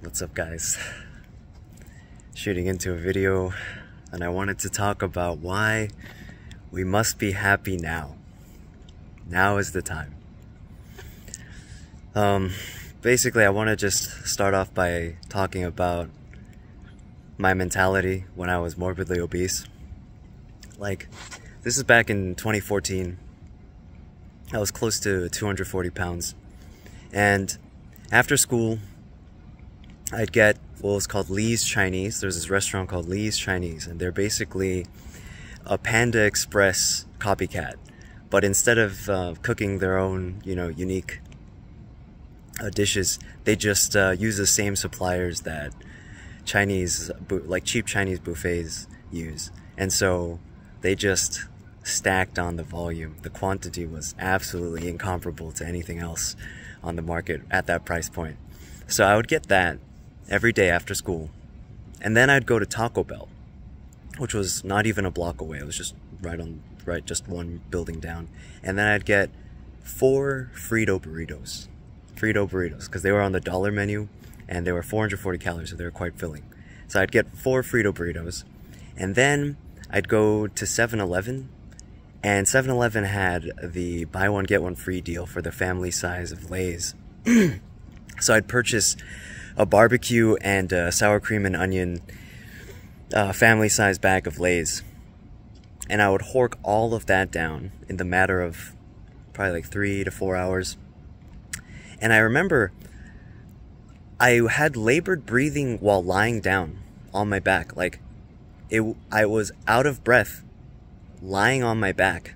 What's up, guys? Shooting into a video, and I wanted to talk about why we must be happy now. Now is the time. Basically, I want to just start off by talking about my mentality when I was morbidly obese. Like, this is back in 2014. I was close to 240 pounds. And after school, I'd get what was called Lee's Chinese. There's this restaurant called Lee's Chinese, and they're basically a Panda Express copycat. But instead of cooking their own, unique dishes, they just use the same suppliers that cheap Chinese buffets use. And so they just stacked on the volume. The quantity was absolutely incomparable to anything else on the market at that price point. So I would get that every day after school. And then I'd go to Taco Bell, which was not even a block away. It was just just one building down. And then I'd get 4 Frito burritos, because they were on the dollar menu and they were 440 calories, so they were quite filling. So I'd get 4 Frito burritos, and then I'd go to 7-Eleven, and 7-Eleven had the buy one get one free deal for the family size of Lay's. So I'd purchase a barbecue and sour cream and onion family size bag of Lay's, and I would hork all of that down in the matter of probably like 3 to 4 hours. And I remember I had labored breathing while lying down on my back. Like, I was out of breath lying on my back.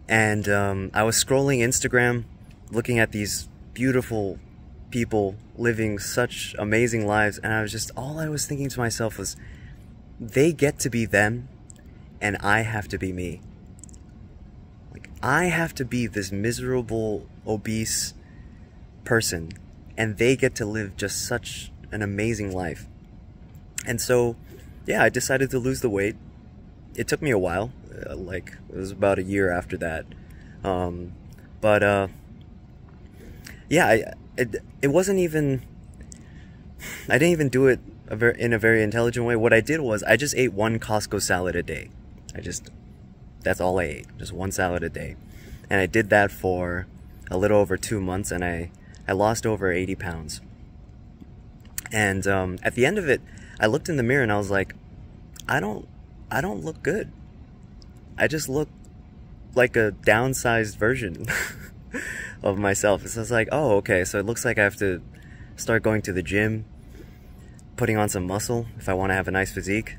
And I was scrolling Instagram, looking at these beautiful people living such amazing lives, and all I was thinking to myself was, they get to be them, and I have to be me. Like, I have to be this miserable, obese person, and they get to live just such an amazing life. And so, yeah, I decided to lose the weight. It took me a while, it was about a year after that. Yeah, it wasn't even, I didn't even do it in a very intelligent way. What I did was, I just ate 1 Costco salad a day. That's all I ate, just 1 salad a day. And I did that for a little over 2 months, and I lost over 80 pounds. And at the end of it, I looked in the mirror and I was like, I don't look good. I just look like a downsized version of myself. So I was like, oh, okay, so it looks like I have to start going to the gym, putting on some muscle if I want to have a nice physique.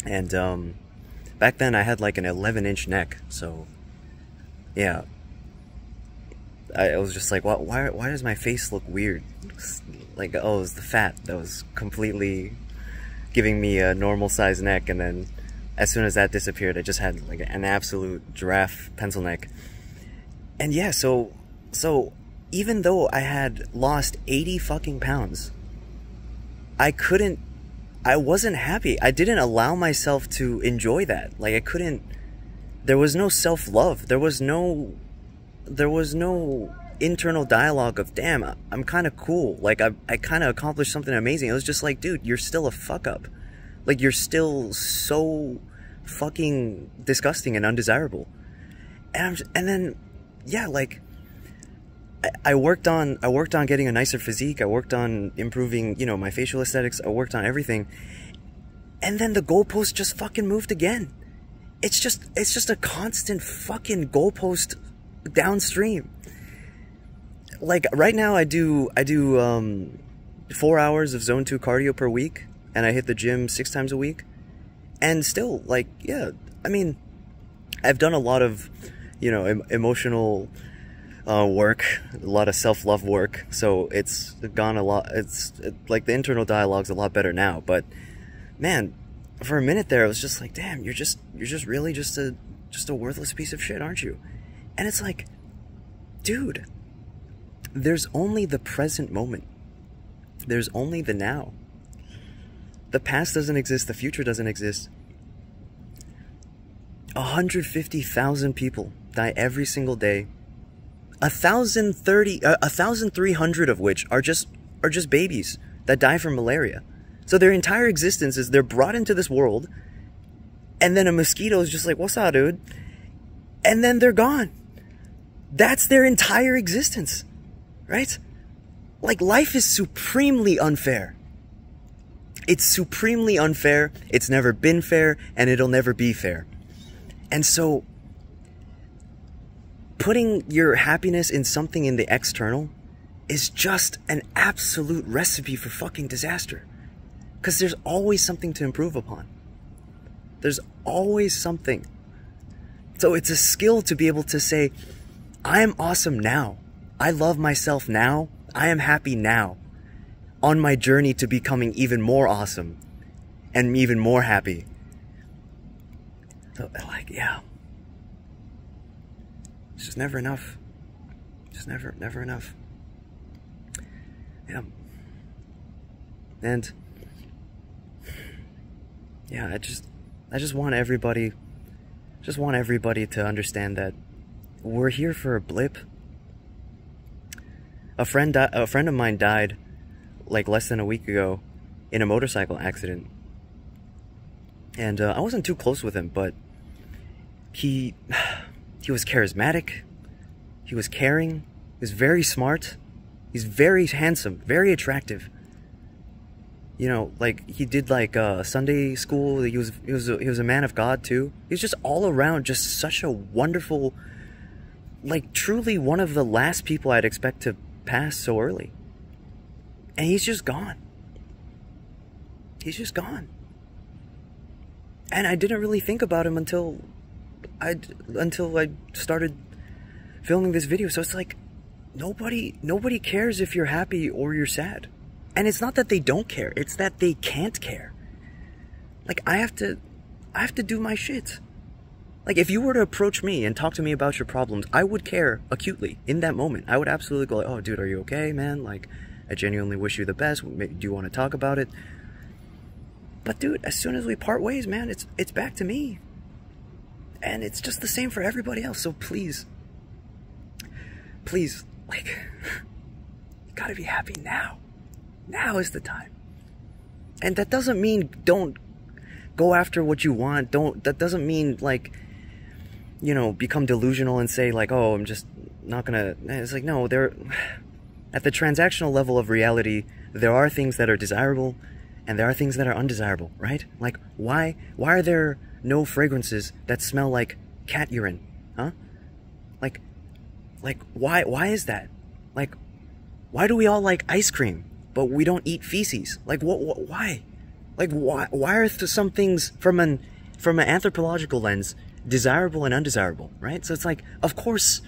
And back then I had like an 11-inch neck, so yeah, I was just like, why does my face look weird? Like, oh, it was the fat that was completely giving me a normal size neck, and then as soon as that disappeared, I just had like an absolute giraffe pencil neck. And yeah, so even though I had lost 80 fucking pounds, I wasn't happy. I didn't allow myself to enjoy that. Like, there was no self-love. There was no internal dialogue of, damn, I'm kind of cool. Like, I kind of accomplished something amazing. It was just like, dude, you're still a fuck up. Like, you're still so fucking disgusting and undesirable. And then, yeah, like, I worked on getting a nicer physique. I worked on improving, my facial aesthetics. I worked on everything. And then the goalpost just fucking moved again. It's just a constant fucking goalpost downstream. Like, right now I do 4 hours of zone 2 cardio per week, and I hit the gym 6 times a week. And still, like, yeah, I mean, I've done a lot of, emotional work, a lot of self-love work, so it's gone a lot. Like, the internal dialogue's a lot better now. But man, for a minute there, I was just like, damn, you're just really just a worthless piece of shit, aren't you? And it's like, dude, there's only the present moment. There's only the now. The past doesn't exist. The future doesn't exist. 150,000 people die every single day. 1,300 of which are just are just babies that die from malaria. So their entire existence is they're brought into this world, and then a mosquito is just like, what's up, dude? And then they're gone. That's their entire existence, right? Like, life is supremely unfair. It's supremely unfair. It's never been fair, and it'll never be fair. And so, putting your happiness in something in the external is just an absolute recipe for fucking disaster. Because there's always something to improve upon. There's always something. So it's a skill to be able to say, I am awesome now. I love myself now. I am happy now. On my journey to becoming even more awesome and even more happy. So, like, yeah. It's just never enough. Just never enough. Yeah. And yeah, I just want everybody to understand that we're here for a blip. A friend of mine died like less than a week ago in a motorcycle accident. And I wasn't too close with him, but he was charismatic, he was caring, he was very smart, he's very handsome, very attractive. You know, like, he did like Sunday school. He was a man of God too. He was just all around just such a wonderful, like, truly one of the last people I'd expect to pass so early. And he's just gone. He's just gone. And I didn't really think about him until I started filming this video. So it's like, nobody cares if you're happy or you're sad. And it's not that they don't care, it's that they can't care. Like, I have to do my shit. Like, if you were to approach me and talk to me about your problems, I would care acutely in that moment. I would absolutely go like, oh, dude, are you okay, man? Like, I genuinely wish you the best. Do you want to talk about it? But dude, as soon as we part ways, man, it's back to me. And it's just the same for everybody else. So please, like, you gotta be happy now. Now is the time. And that doesn't mean don't go after what you want. That doesn't mean, like, you know, become delusional and say like, oh, I'm just not gonna. It's like, no, at the transactional level of reality, there are things that are desirable and there are things that are undesirable, right? Like, why are there no fragrances that smell like cat urine? Huh? Like why is that? Like, why do we all like ice cream but we don't eat feces? Like, why? Like, why are some things from an anthropological lens desirable and undesirable, right? So it's like, of course,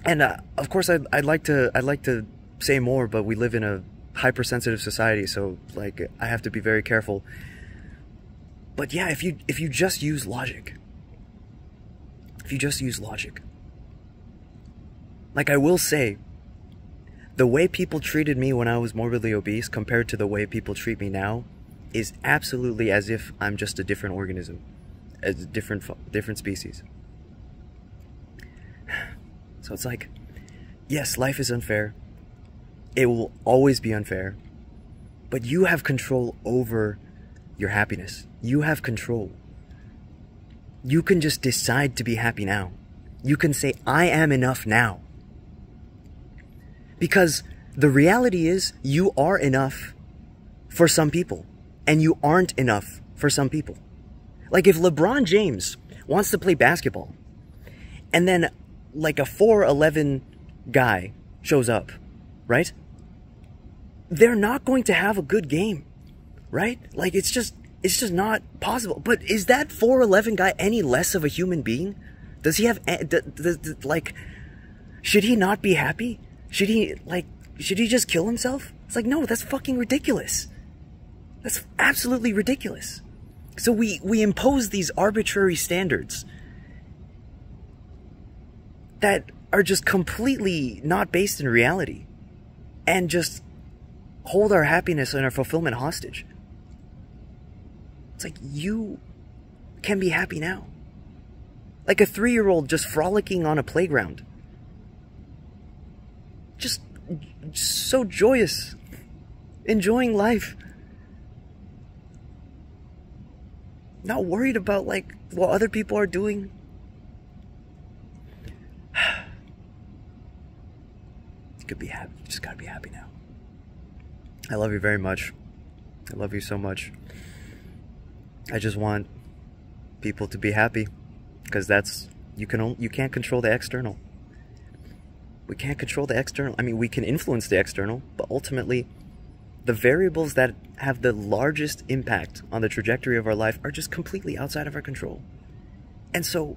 and of course, I'd like to say more, but we live in a hypersensitive society, so like, I have to be very careful. But yeah, if you just use logic, like, I will say, the way people treated me when I was morbidly obese compared to the way people treat me now is absolutely as if I'm just a different organism, a different species. So it's like, yes, life is unfair. It will always be unfair. But you have control over your happiness. You have control. You can just decide to be happy now. You can say, I am enough now. Because the reality is, you are enough for some people, and you aren't enough for some people. Like, if LeBron James wants to play basketball, and then like a 4'11" guy shows up, right? They're not going to have a good game, right? Like, it's just not possible. But is that 4'11" guy any less of a human being? Does he have, like, should he not be happy? Should he just kill himself? It's like, no, that's fucking ridiculous. That's absolutely ridiculous. So we impose these arbitrary standards that are just completely not based in reality, and just hold our happiness and our fulfillment hostage. It's like, you can be happy now. Like a 3-year-old just frolicking on a playground. just so joyous, enjoying life, not worried about like what other people are doing. You could be happy. You just gotta be happy now. I love you very much. I love you so much. I just want people to be happy, because that's, you can't control the external. We can't control the external. I mean, we can influence the external, but ultimately the variables that have the largest impact on the trajectory of our life are just completely outside of our control. And so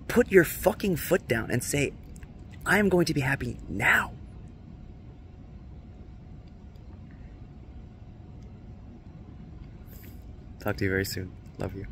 put your fucking foot down and say, I am going to be happy now. Talk to you very soon. Love you.